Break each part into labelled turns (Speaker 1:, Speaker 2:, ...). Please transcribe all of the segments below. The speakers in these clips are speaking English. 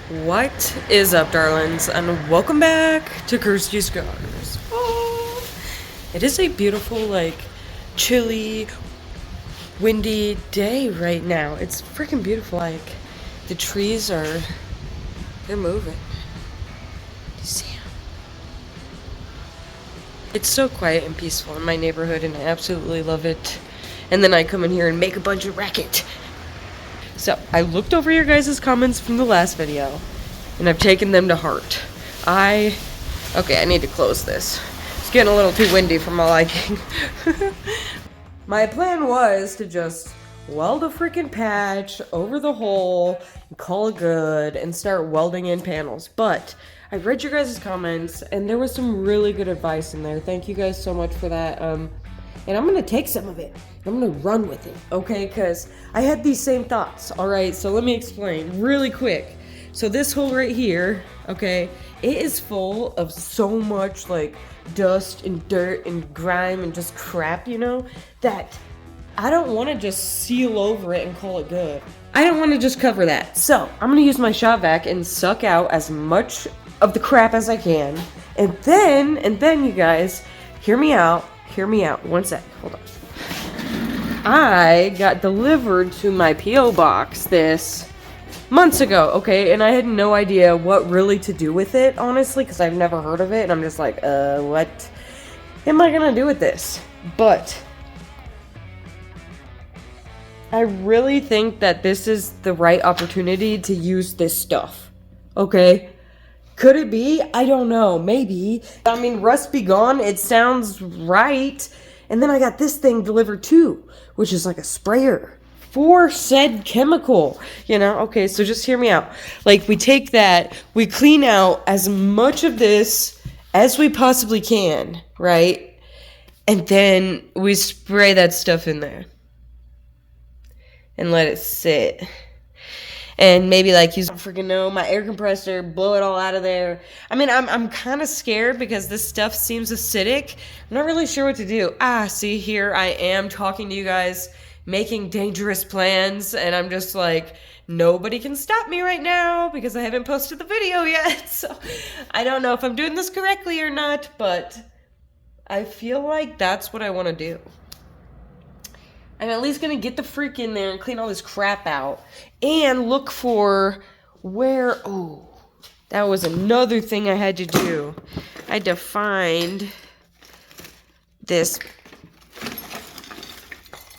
Speaker 1: What is up, darlings, and welcome back to Kirsties'Karz. Oh, it is a beautiful, chilly, windy day right now. It's freaking beautiful. The trees they're moving. Do you see them? It's so quiet and peaceful in my neighborhood, and I absolutely love it. And then I come in here and make a bunch of racket. So, I looked over your guys' comments from the last video, and I've taken them to heart. Okay, I need to close this. It's getting a little too windy for my liking. My plan was to just weld a freaking patch over the hole, and call it good, and start welding in panels. But I read your guys' comments, and there was some really good advice in there. Thank you guys so much for that. And I'm gonna take some of it. I'm gonna run with it, okay? Because I had these same thoughts, all right? So let me explain really quick. So this hole right here, okay, it is full of so much dust and dirt and grime and just crap, that I don't want to just seal over it and call it good. I don't want to just cover that. So I'm gonna use my shop vac and suck out as much of the crap as I can. And then you guys, hear me out. Hear me out. One sec. Hold on. I got delivered to my P.O. box this months ago, okay? And I had no idea what really to do with it, honestly, because I've never heard of it. And I'm just like, what am I gonna do with this? But I really think that this is the right opportunity to use this stuff, okay? Could it be? I don't know. Maybe. I mean, rust be gone. It sounds right. And then I got this thing delivered too, which is like a sprayer for said chemical. Okay, so just hear me out. We take that, we clean out as much of this as we possibly can, right? And then we spray that stuff in there and let it sit. And maybe use, I don't freaking know, my air compressor, blow it all out of there. I mean, I'm kind of scared because this stuff seems acidic. I'm not really sure what to do. See, here I am talking to you guys, making dangerous plans, and I'm just like, nobody can stop me right now because I haven't posted the video yet. So I don't know if I'm doing this correctly or not, but I feel like that's what I want to do. I'm at least gonna get the freak in there and clean all this crap out and look for where, that was another thing I had to do. I had to find this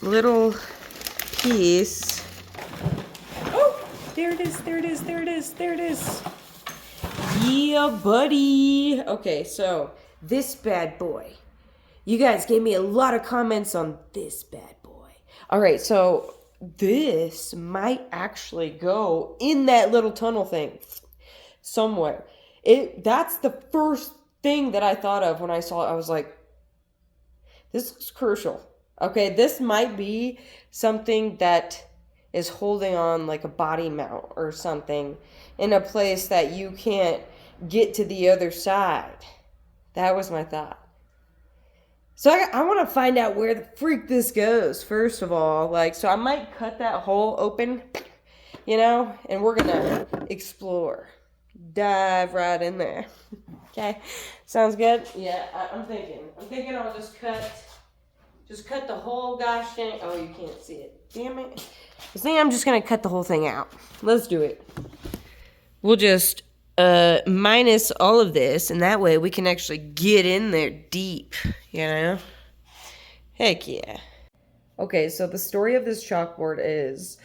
Speaker 1: little piece. Oh, there it is, there it is, there it is, there it is. Yeah, buddy. Okay, so this bad boy. You guys gave me a lot of comments on this bad boy. All right, so this might actually go in that little tunnel thing somewhere. That's the first thing that I thought of when I saw it. I was like, this is crucial. Okay, this might be something that is holding on like a body mount or something in a place that you can't get to the other side. That was my thought. So I want to find out where the freak this goes, first of all. So I might cut that hole open, and we're going to explore. Dive right in there. Okay? Sounds good? Yeah, I'm thinking I'll just cut the whole gosh dang. Oh, you can't see it. Damn it. I think I'm just going to cut the whole thing out. Let's do it. We'll just minus all of this, and that way we can actually get in there deep, Heck yeah. Okay, so the story of this chalkboard is,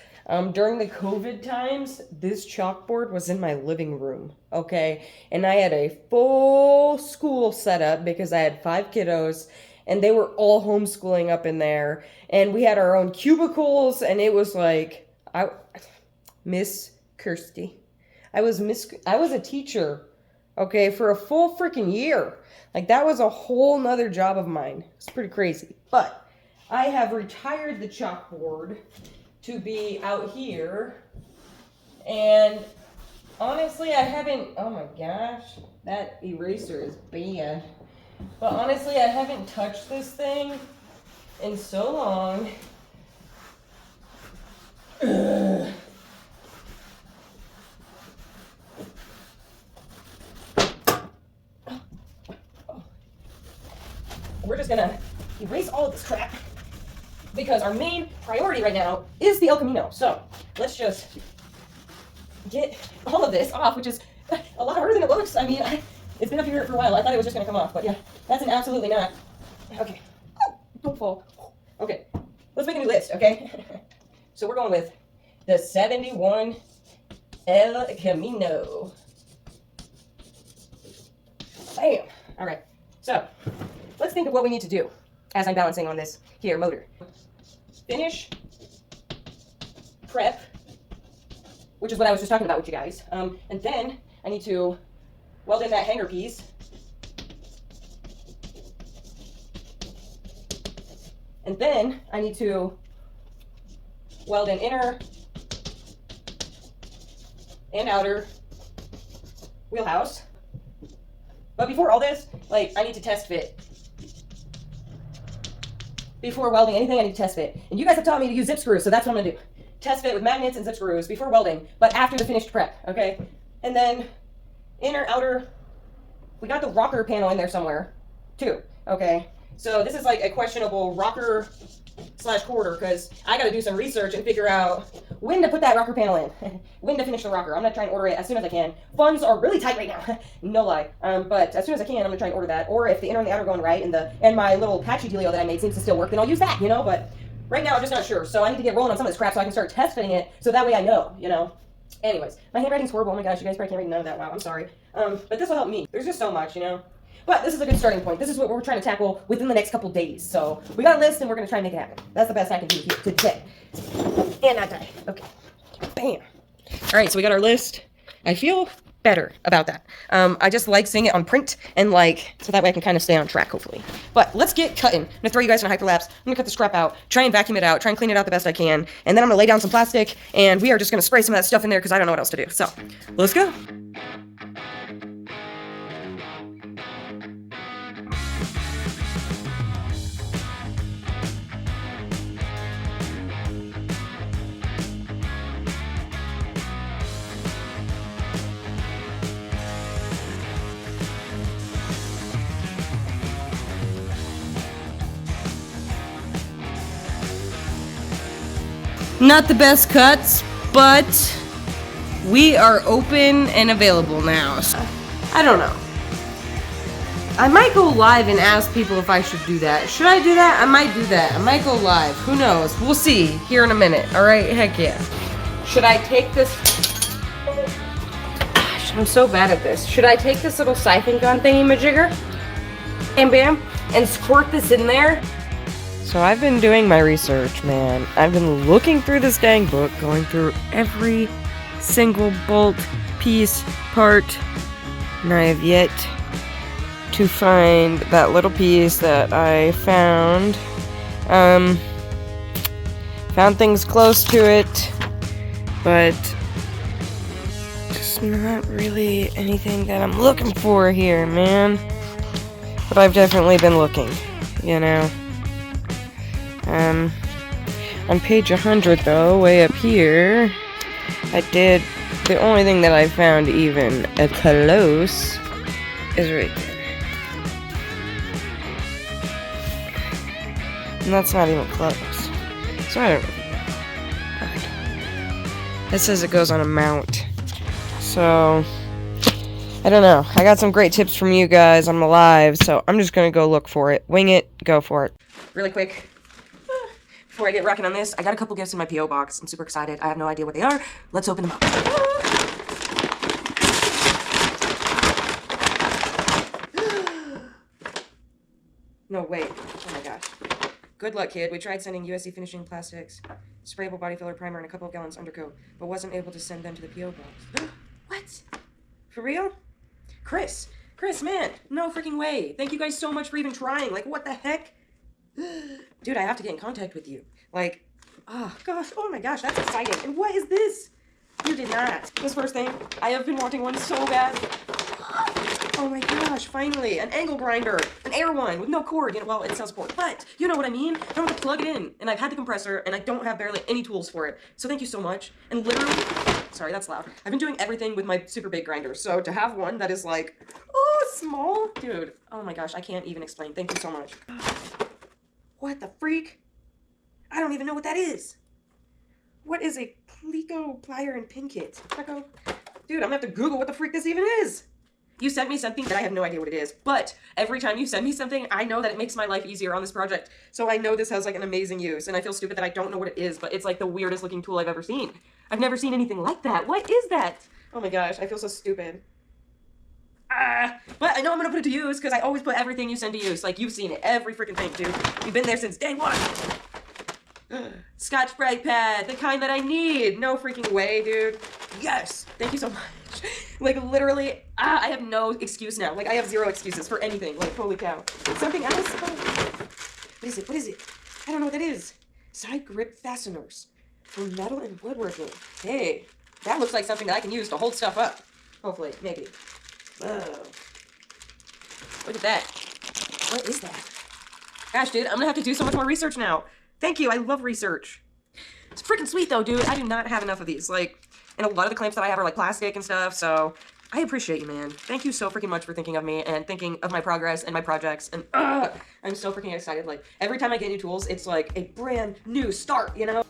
Speaker 1: during the COVID times, this chalkboard was in my living room, okay? And I had a full school setup because I had 5 kiddos, and they were all homeschooling up in there, and we had our own cubicles, and it was Miss Kirsty. I was a teacher, okay, for a full freaking year. That was a whole nother job of mine. It's pretty crazy. But I have retired the chalkboard to be out here. And honestly, I haven't, oh my gosh, that eraser is bad. But honestly, I haven't touched this thing in so long. Ugh. we're just gonna erase all of this crap because our main priority right now is the El Camino. So let's just get all of this off, which is a lot harder than it looks. I mean, it's been up here for a while. I thought it was just gonna come off, but yeah, that's an absolutely not. Okay, don't fall. Okay, let's make a new list, okay? So we're going with the 71 El Camino. Bam! All right, so let's think of what we need to do as I'm balancing on this here motor. Finish, prep, which is what I was just talking about with you guys. And then I need to weld in that hanger piece. And then I need to weld in inner and outer wheelhouse. But before all this, like, I need to test fit. Before welding anything, I need to test fit. And you guys have taught me to use zip screws, so that's what I'm gonna do. Test fit with magnets and zip screws before welding, but after the finished prep, okay? And then inner, outer, we got the rocker panel in there somewhere, too, okay? So this is like a questionable rocker / quarter, because I got to do some research and figure out when to put that rocker panel in, when to finish the rocker. I'm going to try and order it as soon as I can. Funds are really tight right now, no lie. But as soon as I can, I'm going to try and order that. Or if the inner and the outer are going right, and my little patchy dealio that I made seems to still work, then I'll use that, you know? But right now, I'm just not sure. So I need to get rolling on some of this crap so I can start test fitting it, so that way I know, you know? Anyways, my handwriting's horrible. Oh my gosh, you guys probably can't read none of that. Wow, I'm sorry. But this will help me. There's just so much, you know? But this is a good starting point. This is what we're trying to tackle within the next couple days. So we got a list and we're going to try and make it happen. That's the best I can do here today. And not die. Okay. Bam. All right, so we got our list. I feel better about that. I just like seeing it on print and like, so that way I can kind of stay on track, hopefully. But let's get cutting. I'm going to throw you guys in a hyperlapse. I'm going to cut the scrap out, try and vacuum it out, try and clean it out the best I can. And then I'm going to lay down some plastic and we are just going to spray some of that stuff in there because I don't know what else to do. So let's go. Not the best cuts, but we are open and available now. So, I don't know. I might go live and ask people if I should do that. Should I do that? I might do that. I might go live. Who knows? We'll see here in a minute. All right? Heck yeah. Should I take this? Gosh, I'm so bad at this. Should I take this little siphon gun thingy-majigger and bam and squirt this in there? So I've been doing my research, man. I've been looking through this dang book, going through every single bolt, piece, part, and I have yet to find that little piece that I found. Found things close to it, but just not really anything that I'm looking for here, man. But I've definitely been looking, you know. On page 100 though, way up here, the only thing that I found even close is right there. And that's not even close. So I don't really know. It says it goes on a mount. So, I don't know. I got some great tips from you guys on the live, so I'm just gonna go look for it. Wing it, go for it. Really quick. Before I get rocking on this, I got a couple gifts in my P.O. box. I'm super excited. I have no idea what they are. Let's open them up. No, wait. Oh my gosh. Good luck, kid. We tried sending USC Finishing Plastics, sprayable body filler primer, and a couple of gallons undercoat, but wasn't able to send them to the P.O. box. What? For real? Chris, man. No freaking way. Thank you guys so much for even trying. Like, what the heck? Dude, I have to get in contact with you. Like, oh gosh, oh my gosh, that's exciting. And what is this? You did not. This first thing, I have been wanting one so bad. Oh my gosh, finally, an angle grinder, an air one with no cord. You know, well, it sells cord, but you know what I mean? I don't have to plug it in, and I've had the compressor, and I don't have barely any tools for it. So thank you so much. And literally, sorry, that's loud. I've been doing everything with my super big grinder, so to have one that is like, oh, small? Dude, oh my gosh, I can't even explain. Thank you so much. What the freak? I don't even know what that is. What is a Pleco plier and pin kit? Pleco? Dude, I'm gonna have to Google what the freak this even is. You sent me something that I have no idea what it is, but every time you send me something, I know that it makes my life easier on this project. So I know this has like an amazing use, and I feel stupid that I don't know what it is, but it's like the weirdest looking tool I've ever seen. I've never seen anything like that. What is that? Oh my gosh, I feel so stupid. But I know I'm gonna put it to use because I always put everything you send to use. Like, you've seen it, every freaking thing, dude. You've been there since day one. Scotch Brite pad, the kind that I need. No freaking way, dude. Yes, thank you so much. Like, literally, I have no excuse now. Like, I have zero excuses for anything. Like, holy cow. Something else? Oh. What is it? What is it? I don't know what that is. Side grip fasteners for metal and woodworking. Hey, that looks like something that I can use to hold stuff up. Hopefully, maybe. Whoa. Look at that. What is that? Gosh, dude, I'm gonna have to do so much more research now. Thank you, I love research. It's freaking sweet though, dude. I do not have enough of these. Like, and a lot of the clamps that I have are like plastic and stuff, so I appreciate you, man. Thank you so freaking much for thinking of me and thinking of my progress and my projects, and I'm so freaking excited. Like, every time I get new tools, it's like a brand new start, you know?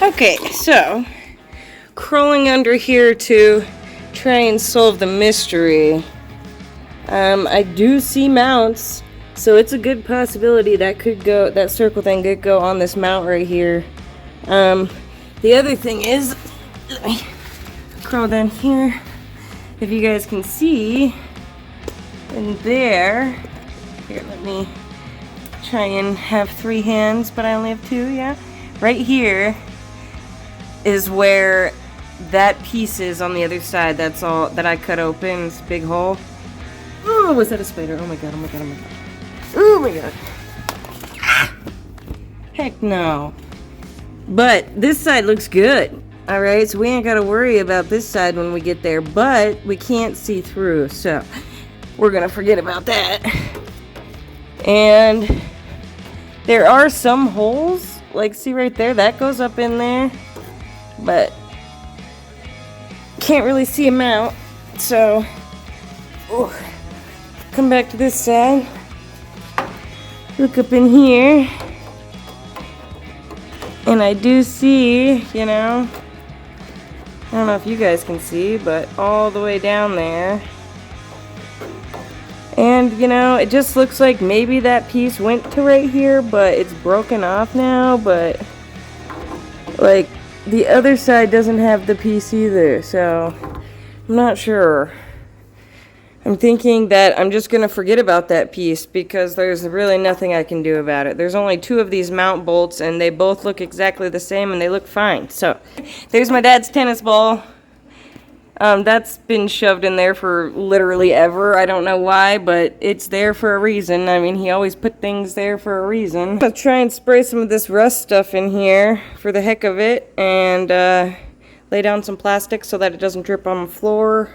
Speaker 1: Okay, so crawling under here to try and solve the mystery. I do see mounts, so it's a good possibility that could go, that circle thing could go on this mount right here. The other thing is, let me crawl down here. If you guys can see, in there, here, let me try and have 3 hands, but I only have 2, yeah? Right here is where that piece is on the other side. That's all that I cut open. This big hole. Oh, was that a spider? Oh my god, oh my god, oh my god. Oh my god. Ah! Heck no. But this side looks good. Alright, so we ain't gotta worry about this side when we get there, but we can't see through, so we're gonna forget about that. And there are some holes, like see right there, that goes up in there. But can't really see them out, so come back to this side, look up in here, and I do see, you know, I don't know if you guys can see, but all the way down there, and you know, it just looks like maybe that piece went to right here, but it's broken off now. But like, the other side doesn't have the piece either, so I'm not sure. I'm thinking that I'm just gonna forget about that piece because there's really nothing I can do about it. There's only 2 of these mount bolts and they both look exactly the same and they look fine. So there's my dad's tennis ball. That's been shoved in there for literally ever. I don't know why, but it's there for a reason. I mean, he always put things there for a reason. I'll try and spray some of this rust stuff in here for the heck of it, and lay down some plastic so that it doesn't drip on the floor.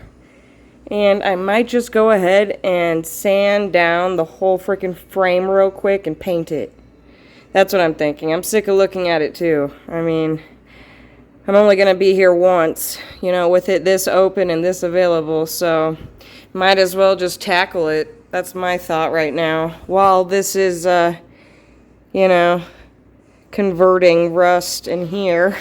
Speaker 1: And I might just go ahead and sand down the whole freaking frame real quick and paint it. That's what I'm thinking. I'm sick of looking at it too. I mean, I'm only going to be here once, you know, with it this open and this available, so might as well just tackle it. That's my thought right now. While this is, you know, converting rust in here.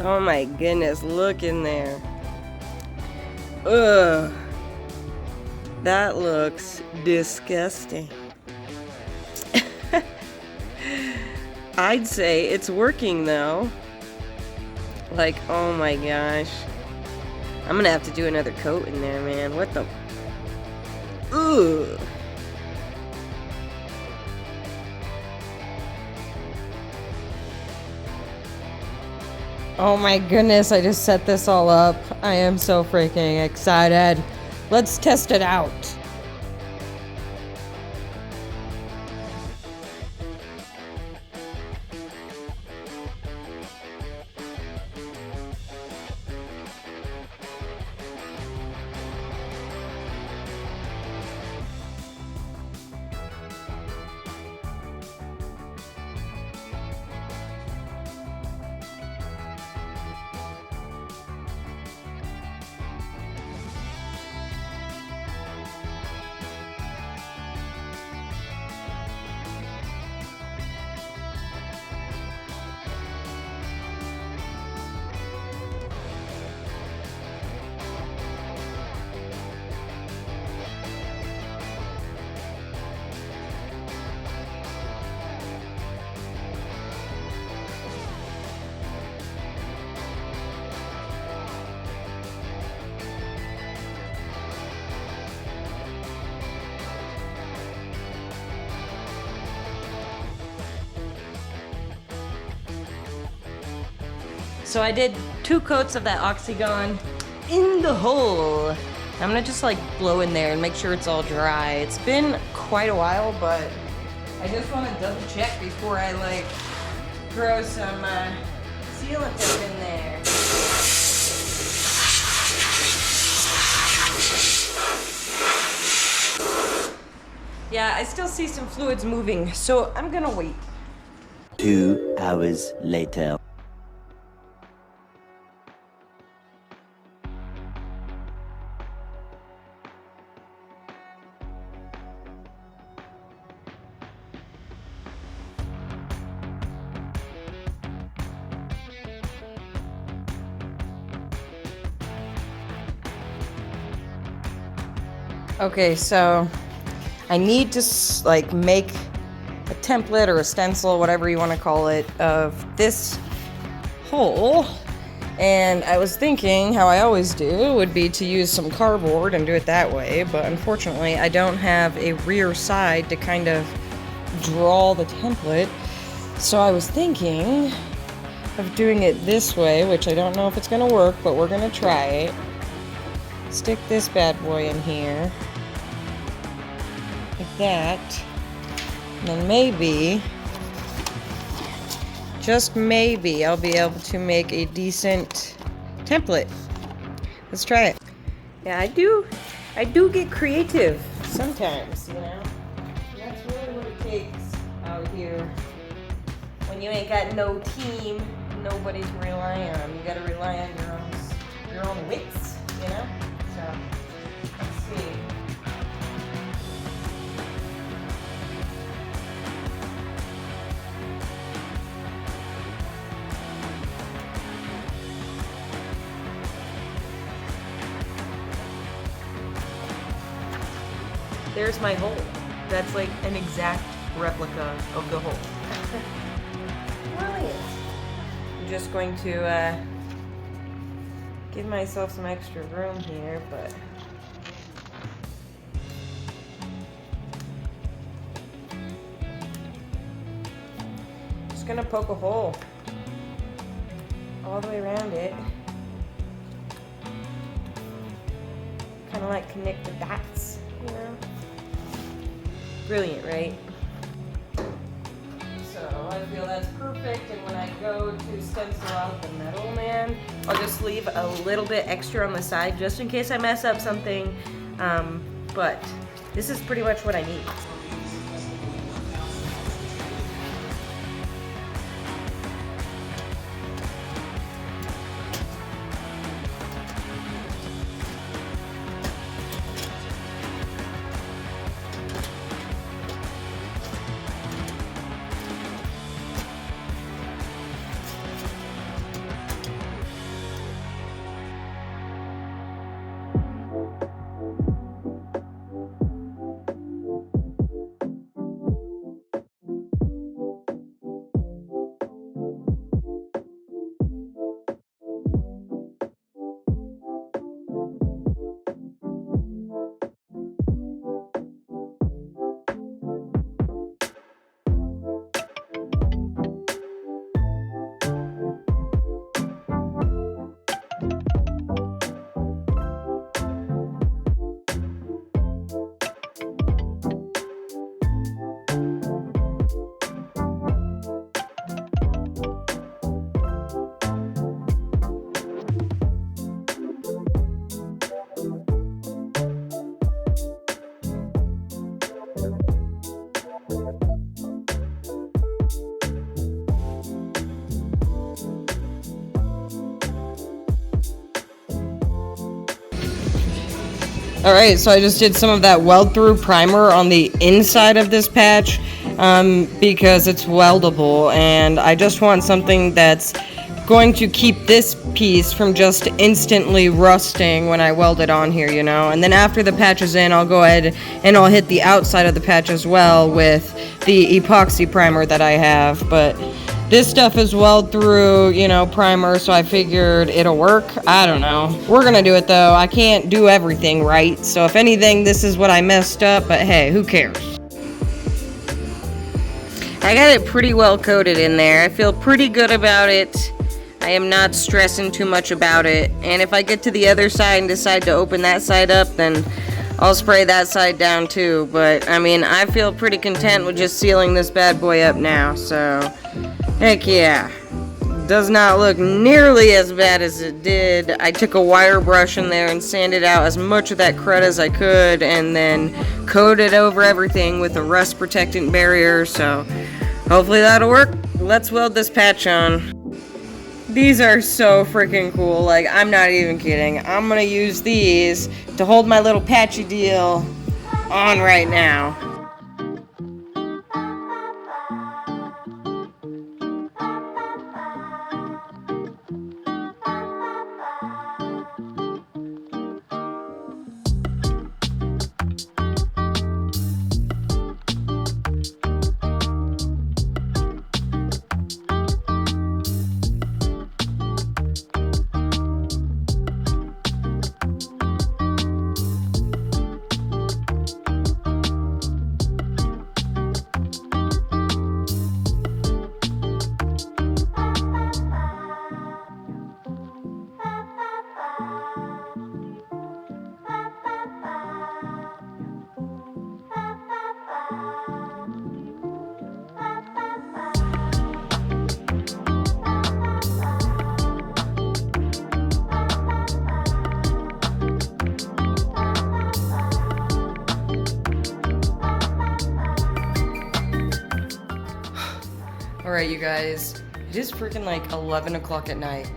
Speaker 1: Oh my goodness, look in there. Ugh. That looks disgusting. I'd say it's working though. Like, oh my gosh. I'm gonna have to do another coat in there, man. What the? Ugh. Oh my goodness, I just set this all up. I am so freaking excited. Let's test it out. So I did 2 coats of that Oxygon in the hole. I'm gonna just like blow in there and make sure it's all dry. It's been quite a while, but I just want to double check before I like throw some sealant tape in there. Yeah, I still see some fluids moving, so I'm gonna wait.
Speaker 2: 2 hours later.
Speaker 1: Okay, so I need to like make a template or a stencil, whatever you want to call it, of this hole. And I was thinking, how I always do, would be to use some cardboard and do it that way. But unfortunately, I don't have a rear side to kind of draw the template. So I was thinking of doing it this way, which I don't know if it's going to work, but we're going to try it. Stick this bad boy in here. Like that. And then maybe, just maybe, I'll be able to make a decent template. Let's try it. Yeah, I do get creative sometimes, you know? That's really what it takes out here. When you ain't got no team, nobody's relying on. You gotta rely on your own wits, you know? So, let's see. There's my hole. That's like an exact replica of the hole. Brilliant. I'm just going to give myself some extra room here, but just gonna poke a hole all the way around it. Kind of like connect the dots, you know? Brilliant, right? So I feel that's perfect, and when I go to stencil out the metal, man, I'll just leave a little bit extra on the side just in case I mess up something, but this is pretty much what I need. Alright, so I just did some of that weld through primer on the inside of this patch because it's weldable, and I just want something that's going to keep this piece from just instantly rusting when I weld it on here, you know. And then after the patch is in, I'll go ahead and I'll hit the outside of the patch as well with the epoxy primer that I have. But this stuff is weld through, you know, primer, so I figured it'll work. I don't know. We're gonna do it though. I can't do everything right, so if anything, this is what I messed up, but hey, who cares? I got it pretty well coated in there. I feel pretty good about it. I am not stressing too much about it. And if I get to the other side and decide to open that side up, then I'll spray that side down too. But I mean, I feel pretty content with just sealing this bad boy up now, so heck yeah. Does not look nearly as bad as it did. I took a wire brush in there and sanded out as much of that crud as I could, and then coated over everything with a rust protectant barrier, so hopefully that'll work. Let's weld this patch on. These are so freaking cool, like, I'm not even kidding. I'm gonna use these to hold my little patchy deal on right now. Alright, you guys, it is freaking like 11 o'clock at night.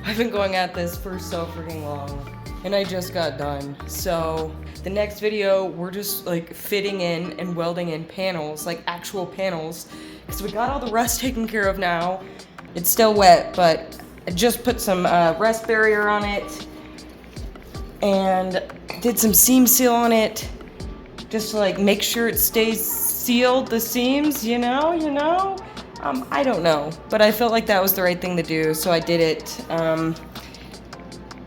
Speaker 1: I've been going at this for so freaking long, and I just got done. So, the next video, we're just like fitting in and welding in panels, like actual panels, because we got all the rust taken care of now. It's still wet, but I just put some rust barrier on it, and did some seam seal on it, just to like make sure it stays sealed, the seams, you know? I don't know, but I felt like that was the right thing to do, so I did it.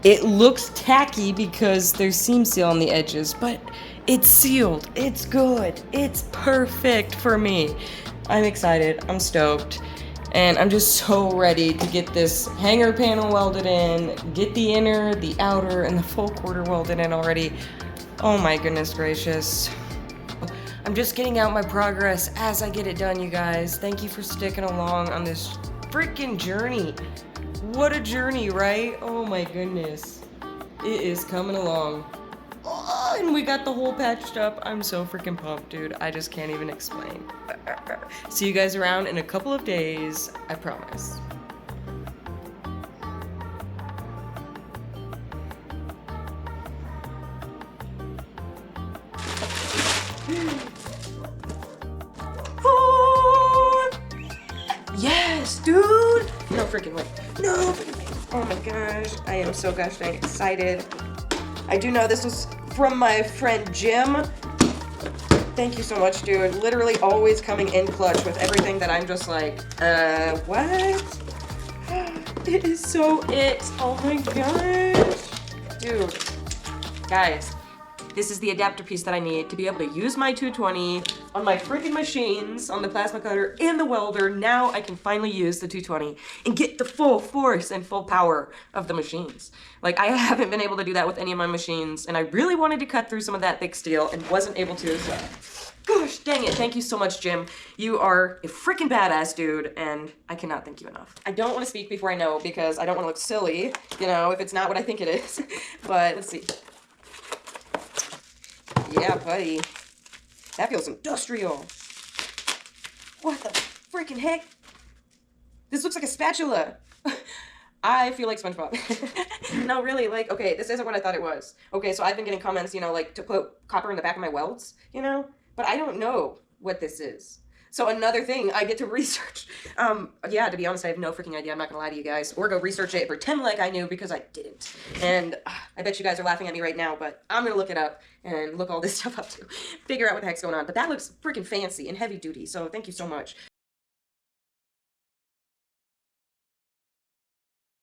Speaker 1: It looks tacky because there's seam seal on the edges, but it's sealed, it's good, it's perfect for me. I'm excited, I'm stoked, and I'm just so ready to get this hanger panel welded in, get the inner, the outer, and the full quarter welded in already. Oh my goodness gracious. I'm just getting out my progress as I get it done, you guys. Thank you for sticking along on this freaking journey. What a journey, right? Oh my goodness. It is coming along. Oh, and we got the hole patched up. I'm so freaking pumped, dude. I just can't even explain. See you guys around in a couple of days, I promise. Yes, dude! No freaking way. No freaking way. Oh my gosh. I am so gosh dang excited. I do know this was from my friend Jim. Thank you so much, dude. Literally always coming in clutch with everything that I'm just like, what? It is so it. Oh my gosh. Dude. Guys. This is the adapter piece that I need to be able to use my 220 on my freaking machines, on the plasma cutter and the welder. Now I can finally use the 220 and get the full force and full power of the machines. Like, I haven't been able to do that with any of my machines, and I really wanted to cut through some of that thick steel and wasn't able to, so gosh dang it. Thank you so much, Jim. You are a freaking badass, dude, and I cannot thank you enough. I don't want to speak before I know because I don't want to look silly, you know, if it's not what I think it is. But let's see. Yeah, buddy. That feels industrial. What the freaking heck? This looks like a spatula. I feel like SpongeBob. No, really, like, okay, this isn't what I thought it was. Okay, so I've been getting comments, you know, like, to put copper in the back of my welds, you know? But I don't know what this is. So another thing I get to research. Yeah, to be honest, I have no freaking idea. I'm not gonna lie to you guys. Or go research it, pretend like I knew, because I didn't. And I bet you guys are laughing at me right now, but I'm gonna look it up and look all this stuff up too. Figure out what the heck's going on. But that looks freaking fancy and heavy duty, so thank you so much.